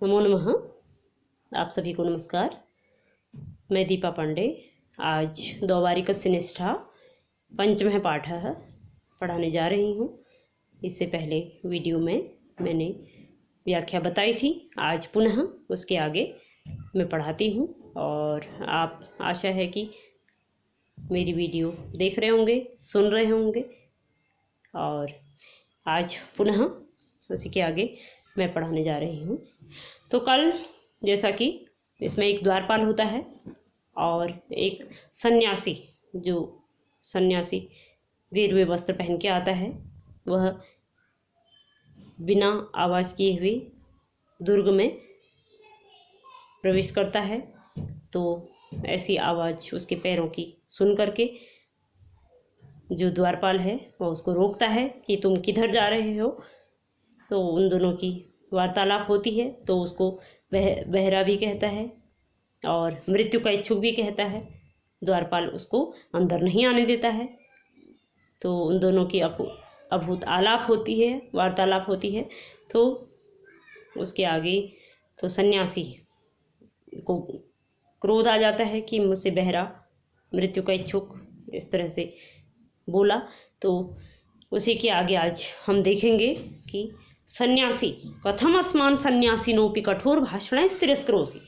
नमो नमः। आप सभी को नमस्कार। मैं दीपा पांडे आज द्वैवारिकस्य निष्ठा पंचमः पाठः पढ़ाने जा रही हूँ। इससे पहले वीडियो में मैंने व्याख्या बताई थी, आज पुनः उसके आगे मैं पढ़ाती हूँ और आप आशा है कि मेरी वीडियो देख रहे होंगे, सुन रहे होंगे और आज पुनः उसी के आगे मैं पढ़ाने जा रही हूँ। तो कल जैसा कि इसमें एक द्वारपाल होता है और एक सन्यासी, जो सन्यासी गेरुए वस्त्र पहन के आता है, वह बिना आवाज़ किए हुए दुर्ग में प्रवेश करता है। तो ऐसी आवाज़ उसके पैरों की सुन करके जो द्वारपाल है वह उसको रोकता है कि तुम किधर जा रहे हो। तो उन दोनों की वार्तालाप होती है। तो उसको बहरा भी कहता है और मृत्यु का इच्छुक भी कहता है। द्वारपाल उसको अंदर नहीं आने देता है। तो उन दोनों की अभूत आलाप होती है, वार्तालाप होती है। तो उसके आगे तो सन्यासी को क्रोध आ जाता है कि मुझसे बहरा, मृत्यु का इच्छुक इस तरह से बोला। तो उसी के आगे आज हम देखेंगे कि सन्यासी कथम अस्मान सन्यासिनोपि कठोर भाषण तिरस्करोसि।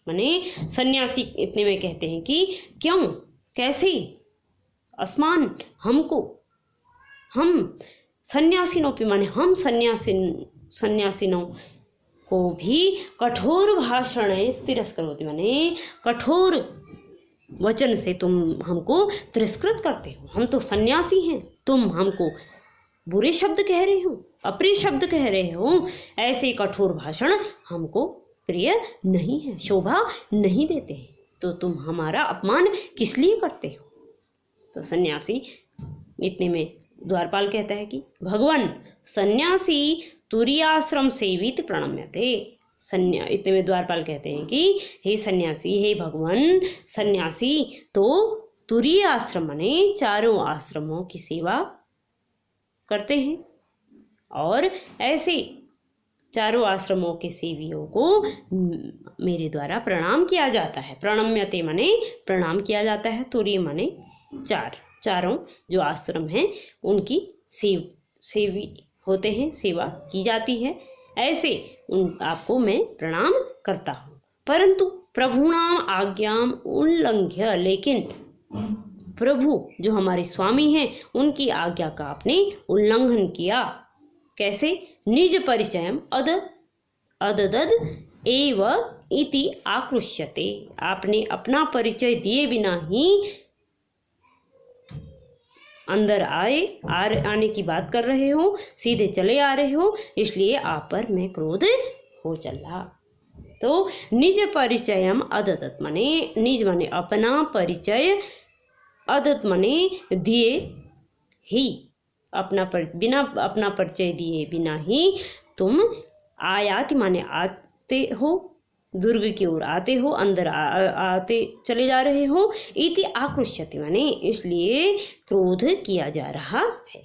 माने सन्यासी इतने में कहते हैं कि क्यों, कैसे, अस्मान हमको, हम सन्यासिनोपि माने हम सन्यासिनों को भी कठोर भाषण तिरस्करोति माने कठोर वचन से तुम हमको तिरस्कृत करते हो। हम तो सन्यासी हैं, तुम हमको बुरे शब्द कह रहे हो, अप्रिय शब्द कह रहे हो। ऐसे कठोर भाषण हमको प्रिय नहीं है, शोभा नहीं देते हैं। तो तुम हमारा अपमान किस लिए करते हो। तो सन्यासी इतने में द्वारपाल कहता है कि भगवान सन्यासी तुरीयाश्रम सेवित प्रणम्यते। इतने में द्वारपाल कहते हैं कि हे सन्यासी, हे भगवान, सन्यासी तो तुरीय आश्रम माने चारों आश्रमों की सेवा करते हैं और ऐसे चारों आश्रमों के सेवियों को मेरे द्वारा प्रणाम किया जाता है। प्रणम्यते माने प्रणाम किया जाता है। तुरीय माने चारों जो आश्रम हैं उनकी सेवी होते हैं, सेवा की जाती है। ऐसे आपको मैं प्रणाम करता हूँ। परंतु प्रभुणाम आज्ञाम उल्लंघ्य, लेकिन प्रभु जो हमारे स्वामी हैं उनकी आज्ञा का आपने उल्लंघन किया। कैसे? निज परिचयम अददद एव इति आकृष्यते। आपने अपना परिचय दिए बिना ही अंदर आने की बात कर रहे हो, सीधे चले आ रहे हो, इसलिए आप पर मैं क्रोध हो चला। तो निज परिचयम अददत माने निज माने अपना परिचय, अदत माने दिए ही, बिना अपना परिचय दिए बिना ही तुम आयात माने आते हो, दुर्ग की ओर आते हो, अंदर आते चले जा रहे हो। इति आकृष्यति माने इसलिए क्रोध किया जा रहा है।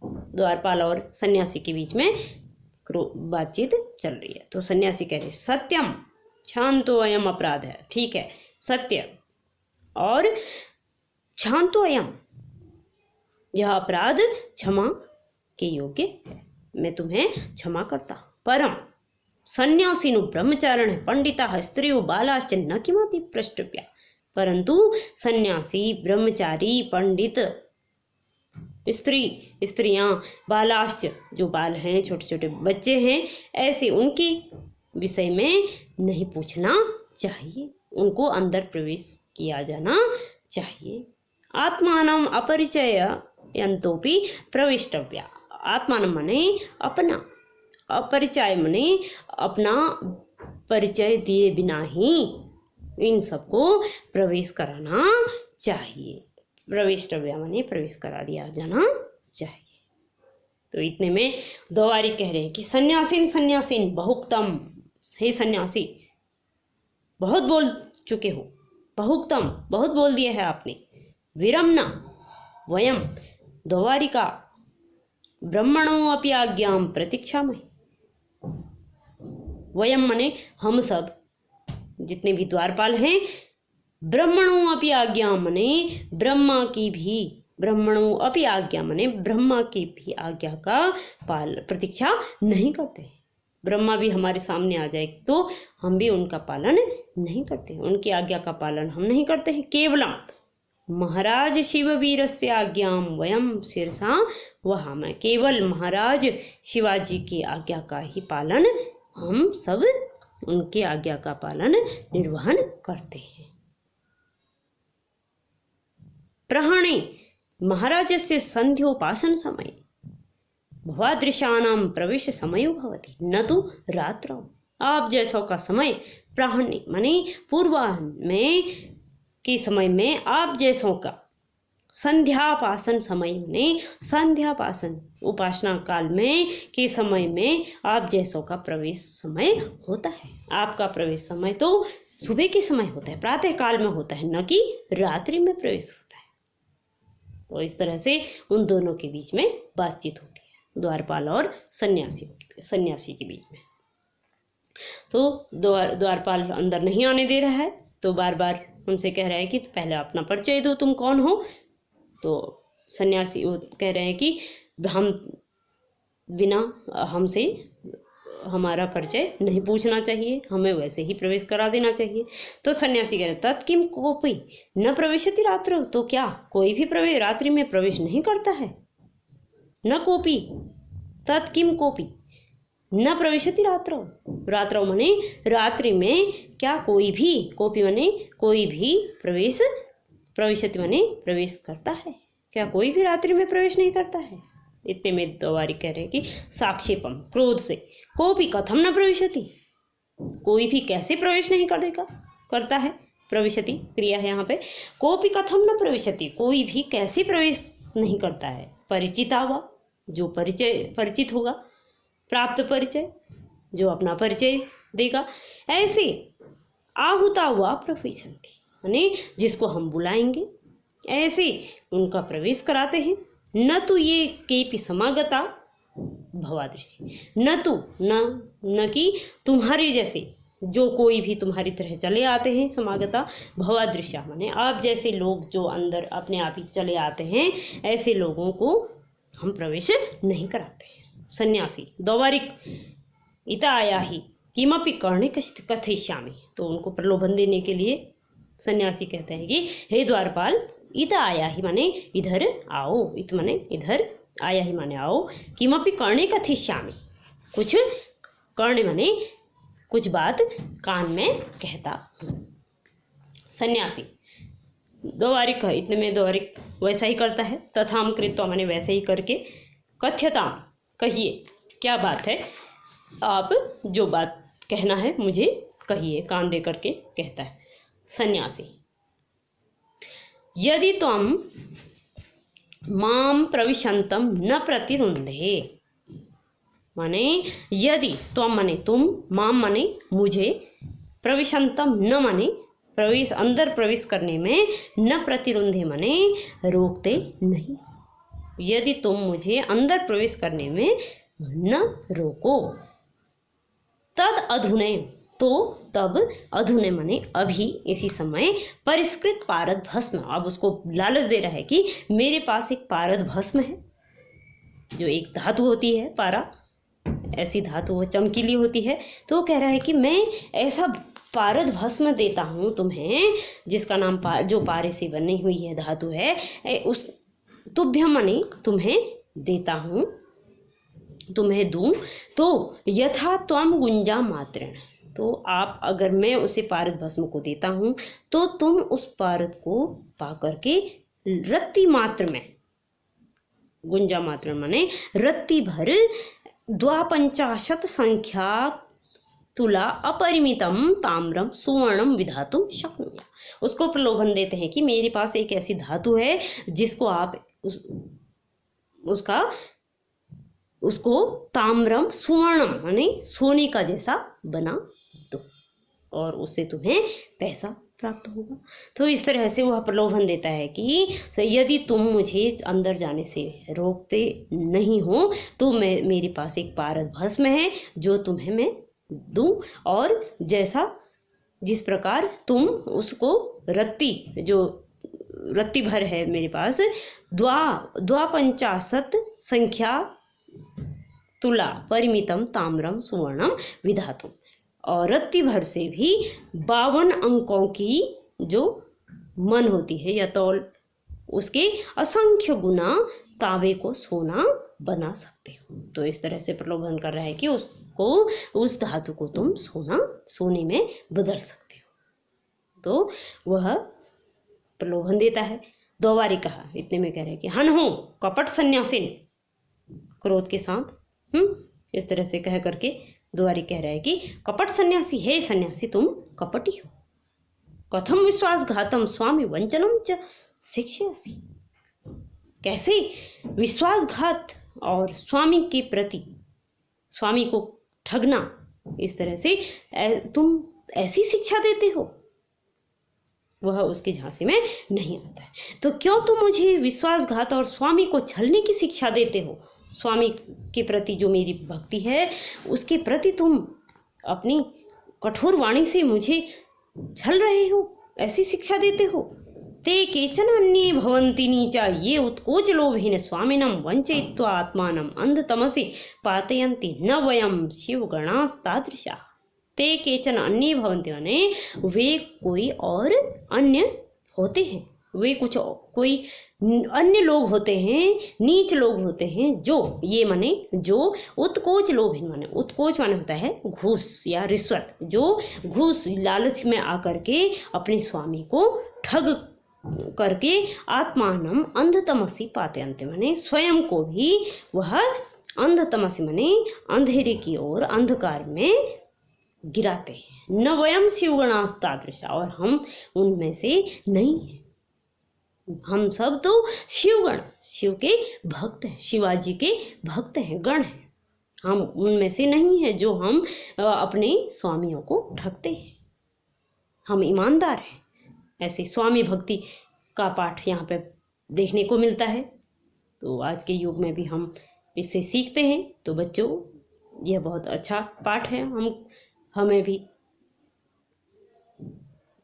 द्वारपाल और सन्यासी के बीच में बातचीत चल रही है। तो सन्यासी कह रहे सत्यम क्षांतो अयम अपराध है। ठीक है, सत्य और क्षांतो अयम, यह अपराध क्षमा के योग्य है, मैं तुम्हें क्षमा करता हूँ। परम सन्यासिनु ब्रह्मचारिण पंडिता स्त्रियो बालाश्च न किमपि प्रष्टव्या। परंतु सन्यासी, ब्रह्मचारी, पंडित, स्त्रियां, बालाश्च जो बाल हैं, छोटे छोटे बच्चे हैं, ऐसे उनके विषय में नहीं पूछना चाहिए, उनको अंदर प्रवेश किया जाना चाहिए। आत्मानम अपरिचय यंतोपि प्रविष्टव्या। आत्मानम माने अपना, अपरिचय माने अपना परिचय दिए बिना ही इन सबको प्रवेश कराना चाहिए। प्रविष्टव्या माने प्रवेश करा दिया जाना चाहिए। तो इतने में द्वारी कह रहे हैं कि सन्यासीन बहुक्तम, हे सन्यासी बहुत बोल चुके हो, बहुक्तम बहुत बोल दिया है आपने। विरमना वयम द्वारिका ब्रह्मणों अपि आज्ञाम प्रतीक्षामहि। वयम माने हम सब, जितने भी द्वारपाल हैं, ब्रह्मणों अपि आज्ञा माने ब्रह्मा की भी, ब्रह्मणों अपि आज्ञा माने ब्रह्मा की भी आज्ञा का प्रतीक्षा नहीं करते हैं। ब्रह्मा भी हमारे सामने आ जाए तो हम भी उनका पालन नहीं करते हैं, उनकी आज्ञा का पालन हम नहीं करते हैं। केवलम महाराज शिववीरस्य आज्ञाम वयम शिरसा वहामः, केवल महाराज शिवाजी की आज्ञा का ही पालन हम सब, उनके आज्ञा का पालन निर्वहन करते हैं। प्रहणे महाराजस्य संध्योपासन समय भवादृशानां प्रवेश समयो भवति न तो रात्रौ। आप जैसों का समय प्राहणे माने पूर्वाह्न में के समय में आप जैसों का संध्यापासन समय में, संध्यापासन उपासना काल में के समय में आप जैसों का प्रवेश समय होता है। आपका प्रवेश समय तो सुबह के समय होता है, प्रातः काल में होता है, न कि रात्रि में प्रवेश होता है। तो इस तरह से उन दोनों के बीच में बातचीत होती है, द्वारपाल और सन्यासी के बीच में। तो द्वारपाल अंदर नहीं आने दे रहा है, तो बार बार उनसे कह रहा है कि पहले अपना परिचय दो, तुम कौन हो। तो सन्यासी वो कह रहे हैं कि हम बिना हमसे हमारा परिचय नहीं पूछना चाहिए, हमें वैसे ही प्रवेश करा देना चाहिए। तो सन्यासी कह रहे तत्किम कोपी न प्रवेशति रात्र, तो क्या कोई भी प्रवेश रात्रि में प्रवेश नहीं करता है। न कोपी तत्किम कोपी न प्रवेशति रात्रो, रात्रो मने रात्रि में क्या कोई भी, कोपी मने कोई भी प्रवेश, प्रवेशति मने प्रवेश करता है, क्या कोई भी रात्रि में प्रवेश नहीं करता है। इतने में द्वारी कह रहे हैं कि साक्षेपम क्रोध से, कोपी कथम न प्रवेशति, कोई भी कैसे प्रवेश नहीं करता है। प्रवेशति क्रिया है यहाँ पे, कोपी कथम न प्रवेशति, कोई भी कैसे प्रवेश नहीं करता है। परिचिता हुआ जो परिचित होगा, प्राप्त परिचय जो अपना परिचय देगा, ऐसे आहुता हुआ प्रवेशन्ति यानी जिसको हम बुलाएंगे ऐसे उनका प्रवेश कराते हैं। न तो ये केपि समागता भवादृशी, न तो न कि तुम्हारे जैसे जो कोई भी तुम्हारी तरह चले आते हैं, समागता भवादृशा माने आप जैसे लोग जो अंदर अपने आप ही चले आते हैं, ऐसे लोगों को हम प्रवेश नहीं कराते हैं। सन्यासी दौवारिक इता आया ही किमपि कर्णे कथयिष्यामि, तो उनको प्रलोभन देने के लिए सन्यासी कहते हैं कि हे द्वारपाल, इता आया ही माने इधर आओ, इत माने इधर, आया ही माने आओ, किमपि कर्णे कथयिष्यामि, कुछ कर्णे माने कुछ बात कान में कहता हूँ। सन्यासी द्वारिक, इतने में द्वारिक वैसा ही करता है, तथाम कृत्वा माने वैसे ही करके, कथ्यताम कहिए क्या बात है, आप जो बात कहना है मुझे कहिए, कान दे करके कहता है। सन्यासी यदि त्वं मां प्रविशंतम न प्रतिरुंधे, माने यदि त्वं माने तुम, मां माने मुझे, प्रविशंतम न माने प्रवेश, अंदर प्रवेश करने में, न प्रतिरुंधे माने रोकते नहीं, यदि तुम मुझे अंदर प्रवेश करने में न रोको, तद अधुने, तो तब, अधुने माने अभी, इसी समय, परिष्कृत पारद भस्म, अब उसको लालच दे रहा है कि मेरे पास एक पारद भस्म है, जो एक धातु होती है पारा, ऐसी धातु वो चमकीली होती है, तो वो कह रहा है कि मैं ऐसा पारद भस्म देता हूँ तुम्हें, जिसका नाम जो पारे से बनी हुई है धातु है, उस तुभ्यम माने तुम्हें देता हूँ, तुम्हें दूं, तो यथा त्वम गुंजा मात्रेण, तो आप अगर मैं उसे पारद भस्म को देता हूँ तो तुम उस पारद को पा करके रत्ती मात्र में, गुंजा मात्र माने रत्ती भर, 52 संख्या तुला अपरिमितम ताम्रम सुवर्णम विधातुम शक्नुया, उसको प्रलोभन देते हैं कि मेरे पास एक ऐसी धातु है जिसको आप उसको ताम्रम सुवर्णम माने सोने का जैसा बना दो और उससे तुम्हें पैसा प्राप्त होगा। तो इस तरह से वह प्रलोभन देता है कि यदि तुम मुझे अंदर जाने से रोकते नहीं हो तो मेरे पास एक पारद भस्म है जो तुम्हें मैं दूं, और जिस प्रकार तुम उसको रत्ती भर है मेरे पास, द्वापंचाशत संख्या तुला परिमितम ताम्रम सुवर्णम विधातुम, और रत्ती भर से भी 52 अंकों की जो मन होती है या तौल, उसके असंख्य गुना तांबे को सोना बना सकते हो। तो इस तरह से प्रलोभन कर रहा है कि उस धातु को तुम सोने में बदल सकते हो। तो वह प्रलोभन देता है। 2 बारी कहा, इतने में कह रहे हैं कि हन हो कपट सन्यासिन, क्रोध के साथ इस तरह से कह करके 2 बारी कह रहा है कि कपट सन्यासी, हे सन्यासी तुम कपटी हो। कथम विश्वासघातम स्वामी वंचनम च शिक्षयसि, कैसे विश्वासघात और स्वामी के प्रति, स्वामी को ठगना, इस तरह से तुम ऐसी शिक्षा देते हो। वह उसकी झांसे में नहीं आता है। तो क्यों तुम मुझे विश्वासघात और स्वामी को छलने की शिक्षा देते हो? स्वामी के प्रति जो मेरी भक्ति है, उसके प्रति तुम अपनी कठोर वाणी से मुझे छल रहे हो, ऐसी शिक्षा देते हो। ते केचन अन्ये भवन्ति नीचा ये उत्कोच लोभेन स्वामिनं वंचयित्वा आत्मानं अंधतमसि पातयन्ति न वयं शिवगणास्तादृशा। ते केचन अन्ये भवन्ति माने वे कोई और अन्य होते हैं, वे कोई अन्य लोग होते हैं, नीच लोग होते हैं, जो ये माने जो उत्कोच लोभहीन, माने उत्कोच माने होता है घूस या रिश्वत, जो घूस लालच में आकर के अपने स्वामी को ठग करके आत्मानम अंधतमसी पातयन्ते, माने स्वयं को भी वह अंधतमसी माने अंधेरे की ओर, अंधकार में गिराते हैं। न वयम शिवगणास्तादृशा, और हम उनमें से नहीं हैं। हम सब तो शिवगण, शिव के भक्त हैं, शिवाजी के भक्त हैं, गण हैं। हम उनमें से नहीं हैं जो हम अपने स्वामियों को ठगते हैं। हम ईमानदार हैं। ऐसे स्वामी भक्ति का पाठ यहाँ पे देखने को मिलता है। तो आज के युग में भी हम इससे सीखते हैं। तो बच्चों, यह बहुत अच्छा पाठ है, हमें भी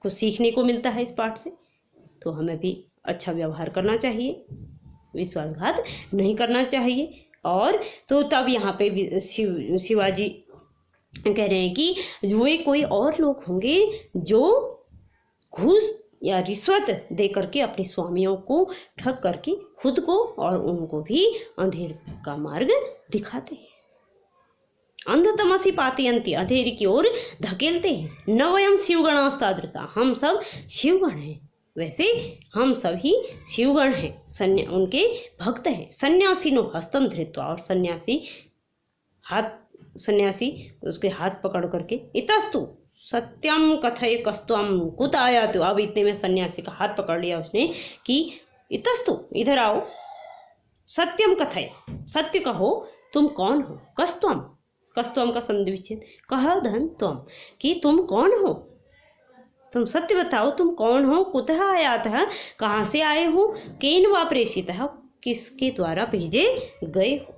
कुछ सीखने को मिलता है इस पाठ से। तो हमें भी अच्छा व्यवहार करना चाहिए, विश्वासघात नहीं करना चाहिए। और तो तब यहाँ पे शिवाजी कह रहे हैं कि वे कोई और लोग होंगे जो घूस या रिश्वत दे करके अपने स्वामियों को ठग करके खुद को और उनको भी अंधेर का मार्ग दिखाते हैं। अंधतमसी पातयन्ति, अंधेरी की ओर धकेलते हैं। न वयम शिवगणास्तादृशा, हम सब शिवगण हैं। वैसे हम सभी शिवगण हैं, उनके भक्त हैं। सन्यासिनो हस्तम धृत्वा, और सन्यासी उसके हाथ पकड़ करके इतस्तु सत्यम कथय कस्तम कुत आयातु। अब इतने में सन्यासी का हाथ पकड़ लिया उसने कि इतस्तु, इधर आओ, सत्यम कथय, सत्य कहो, तुम कौन हो। कस्तम, कस्तम का संधि विच्छेद, कह धन त्वम, कि तुम कौन हो, तुम सत्य बताओ, तुम कौन हो। कुतः आयातः, कहाँ से आए हो। केन वा प्रेषितः, किसके द्वारा भेजे गए हो।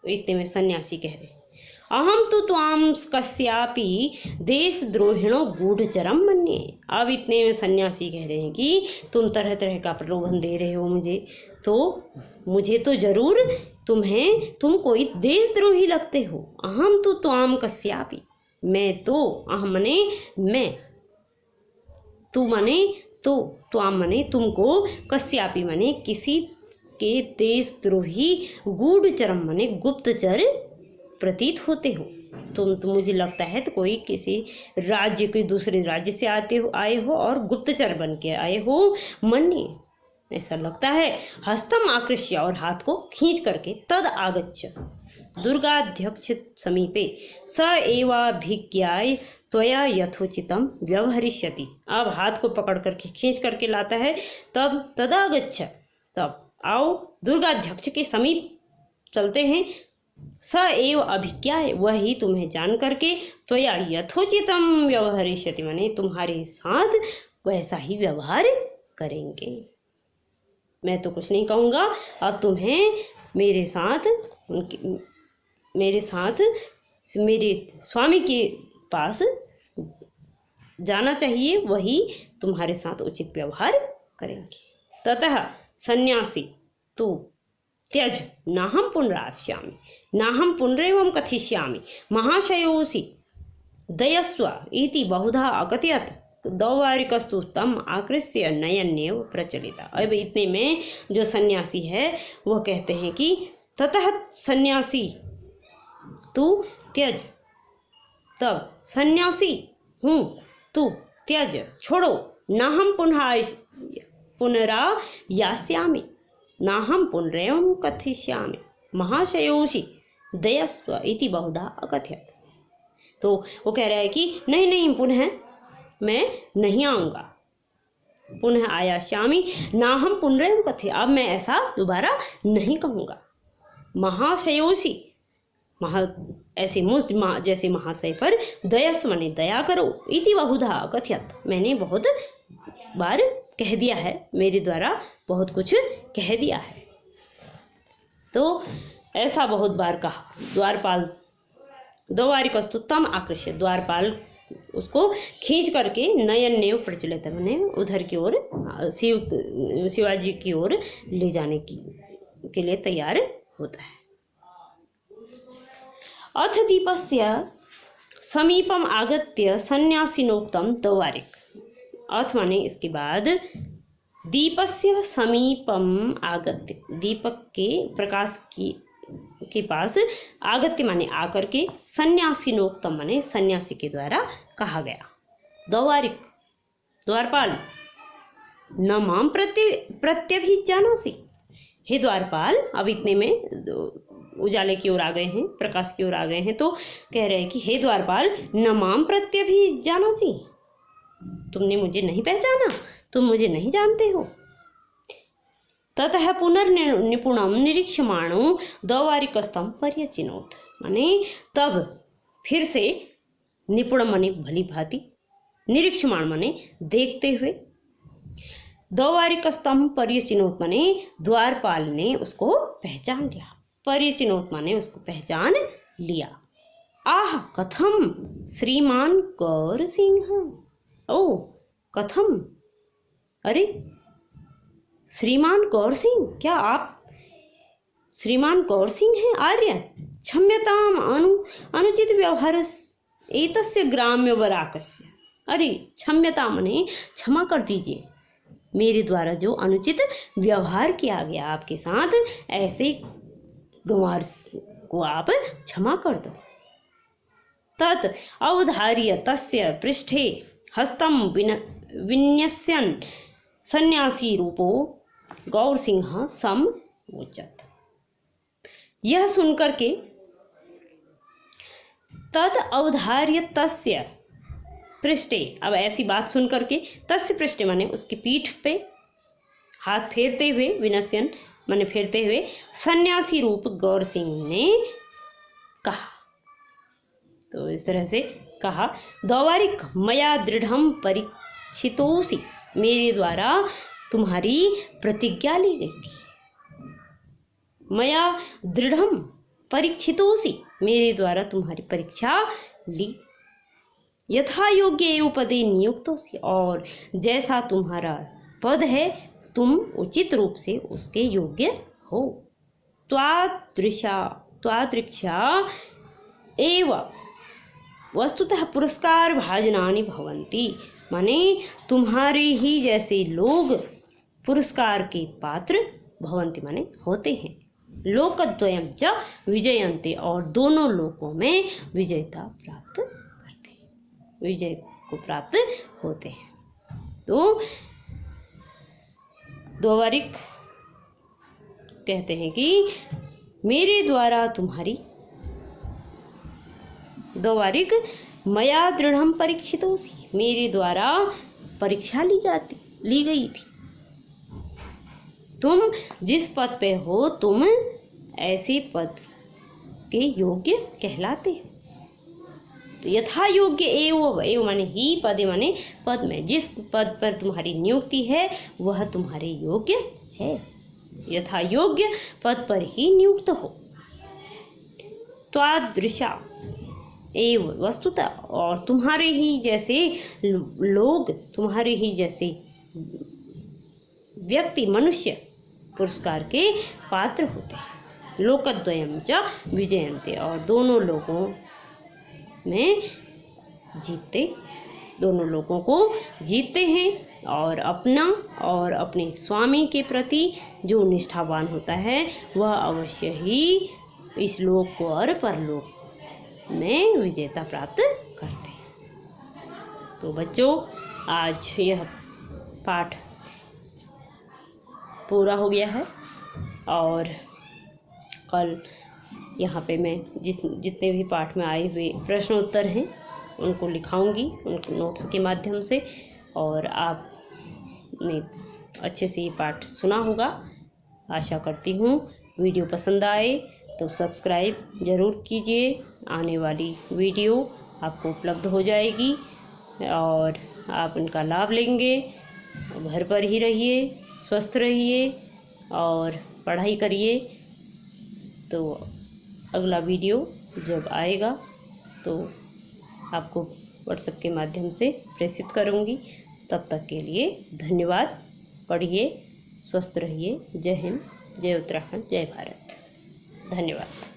इतने में सन्यासी कह रहे, अहम तो त्वाम कस्यापि देशद्रोहिणो गूढ़चरम मन्ये। अब इतने में सन्यासी कह रहे हैं कि तुम तरह तरह का प्रलोभन दे रहे हो मुझे, तो मुझे तो जरूर तुम कोई देशद्रोही लगते हो। अहम तो त्वाम कस्यापि, मैं तो, अहम मने मैं, तू मने तो, त्वाम मने तुमको, कस्यापि मने किसी के देशद्रोही, गूढ़चरम मने गुप्तचर प्रतीत होते हो। तुम तो मुझे लगता है तो कोई किसी राज्य के दूसरे राज्य से आए हो और गुप्तचर बन के आए हो, मन्ये, ऐसा लगता है। हस्तम आकृष्य, और हाथ को खींच करके, तद आगच्छ दुर्गाध्यक्ष समीपे स एवाभिज्ञाय त्वया यथोचितम व्यवहरिष्यति। अब हाथ को पकड़ करके खींच करके लाता है, तब तदागच्छ, तब आओ दुर्गाध्यक्ष के समीप चलते हैं। स एव अभिज्ञाय, वही तुम्हें जान करके, त्वया यथोचितम व्यवहरिष्यति, माने तुम्हारे साथ वैसा ही व्यवहार करेंगे। मैं तो कुछ नहीं कहूँगा, अब तुम्हें मेरे साथ मेरे स्वामी के पास जाना चाहिए, वही तुम्हारे साथ उचित व्यवहार करेंगे। ततः सन्यासी तू त्यज नाहं पुनरास्यामि नाहं पुनरेवं कथिष्यामि महाशयोऽसि दयस्व इति बहुधा अकथयत् दौवारिकस्तु तम आकृष्य नयन्येव प्रचलिता। अब इतने में जो सन्यासी है वह कहते हैं कि ततः सन्यासी तू त्यज, तब सन्यासी हूँ तू त्यज छोड़ो, नाहं पुनरायास्यामि नाहं पुनरेवं कथिष्यामि महाशयोषि दयस्व इति बहुधा अकथयत्। तो वो कह रहा है कि नहीं नहीं, पुनः मैं नहीं आऊँगा, पुनः आयास्यामि नाहं पुनरेवं कथि, अब मैं ऐसा दोबारा नहीं कहूँगा। महाशयोषि ऐसे मुझ जैसे महाशय पर दयस्व माने दया करो, इति बहुधा कथयत् मैंने बहुत बार कह दिया है, मेरे द्वारा बहुत कुछ कह दिया है। तो ऐसा बहुत बार कहा। द्वारपाल द्वारिकस्तु तम आकृष्य, द्वारपाल उसको खींच करके नयन नेव प्रचलित मैंने उधर की ओर शिवाजी की ओर ले जाने के लिए तैयार होता है। अथ दीपस्य समीपम आगत्य सन्यासिनोक्तम द्वारिक। अथ माने इसके बाद दीपस्य समीपम आगत्य, दीपक के प्रकाश के पास आगत्य माने आकर के, सन्यासिनोक्तम माने सन्यासी के द्वारा कहा गया। द्वारिक द्वारपाल न माम प्रत्यभिजानासि, हे द्वारपाल, अब इतने में उजाले की ओर आ गए हैं, प्रकाश की ओर आ गए हैं, तो कह रहे हैं कि हे द्वारपाल न माम प्रत्यभिजानासि, तुमने मुझे नहीं पहचाना, तुम मुझे नहीं जानते हो। ततः पुनर्निपुणम निरीक्षमाणो द्वारिकस्तम पर्यचिनोत, माने तब फिर से निपुण माने भली भांति, निरीक्षमाण माने देखते हुए, द्वारिकस्तम पर्यचिनोत माने द्वारपाल ने उसको पहचान लिया, पर्यचिनोत माने उसको पहचान लिया। आह कथम श्रीमान गौर सिंह, ओ कथम, अरे श्रीमान गौर सिंह, क्या आप श्रीमान गौर सिंह हैं आर्य? क्षम्यताम अनुचित व्यवहार एतस्य ग्राम्य वराकस्य, अरे क्षम्यता मने क्षमा कर दीजिए, मेरे द्वारा जो अनुचित व्यवहार किया गया आपके साथ, ऐसे गंवार को आप क्षमा कर दो। तत् अवधार्य तस्य पृष्ठे हस्तम विन्यस्यन् सन्यासी रूपो गौर सिंह समवोचत्। यह सुनकर के तत् अवधार्य तस्य पृष्ठे, अब ऐसी बात सुनकर के तस्य पृष्ठे माने उसकी पीठ पे हाथ फेरते हुए, विनस्यन माने फेरते हुए, सन्यासी रूप गौर सिंह ने कहा। तो इस तरह से कहा, द्वारिक मया दृढ़म परीक्षितोसि, मेरे द्वारा तुम्हारी प्रतिज्ञा ली गई थी। मया दृढ़म परीक्षितोसि, मेरे द्वारा तुम्हारी परीक्षा ली। यथा योग्य एवं पदे नियुक्तोसि, और जैसा तुम्हारा पद है तुम उचित रूप से उसके योग्य हो। त्वादृक्षा एव वस्तुतः पुरस्कार भाजनानि भवन्ति, माने तुम्हारे ही जैसे लोग पुरस्कार के पात्र भवन्ति माने होते हैं। लोकद्वयं च विजयन्ते, और दोनों लोकों में विजयता प्राप्त करते हैं, विजय को प्राप्त होते हैं। तो द्वारिक कहते हैं कि मेरे द्वारा तुम्हारी, द्वारिक मया दृढ़म परीक्षितोसि, मेरे द्वारा परीक्षा ली गई थी। तुम जिस पद पे हो, तुम ऐसे पद के योग्य कहलाते हो। तो यथा योग्य एव माने ही, पद माने पद में, जिस पद पर तुम्हारी नियुक्ति है वह तुम्हारे योग्य है, यथा योग्य पद पर ही नियुक्त हो। त्वादृशा एवं वस्तुतः और तुम्हारे ही जैसे लोग, तुम्हारे ही जैसे व्यक्ति, मनुष्य पुरस्कार के पात्र होते हैं। लोकद्वयम च विजयन्ते, और दोनों लोगों में जीतते, दोनों लोगों को जीतते हैं। और अपना और अपने स्वामी के प्रति जो निष्ठावान होता है वह अवश्य ही इस लोक को और परलोक में विजेता प्राप्त करते हैं। तो बच्चों, आज यह पाठ पूरा हो गया है और कल यहाँ पे मैं जितने भी पाठ में आए हुए प्रश्न उत्तर हैं उनको लिखाऊंगी, उनको नोट्स के माध्यम से। और आपने अच्छे से ये पाठ सुना होगा, आशा करती हूँ। वीडियो पसंद आए तो सब्सक्राइब ज़रूर कीजिए। आने वाली वीडियो आपको उपलब्ध हो जाएगी और आप इनका लाभ लेंगे। घर पर ही रहिए, स्वस्थ रहिए और पढ़ाई करिए। तो अगला वीडियो जब आएगा तो आपको व्हाट्सएप के माध्यम से प्रेषित करूँगी। तब तक के लिए धन्यवाद। पढ़िए, स्वस्थ रहिए। जय हिंद, जय उत्तराखंड, जय भारत। धन्यवाद।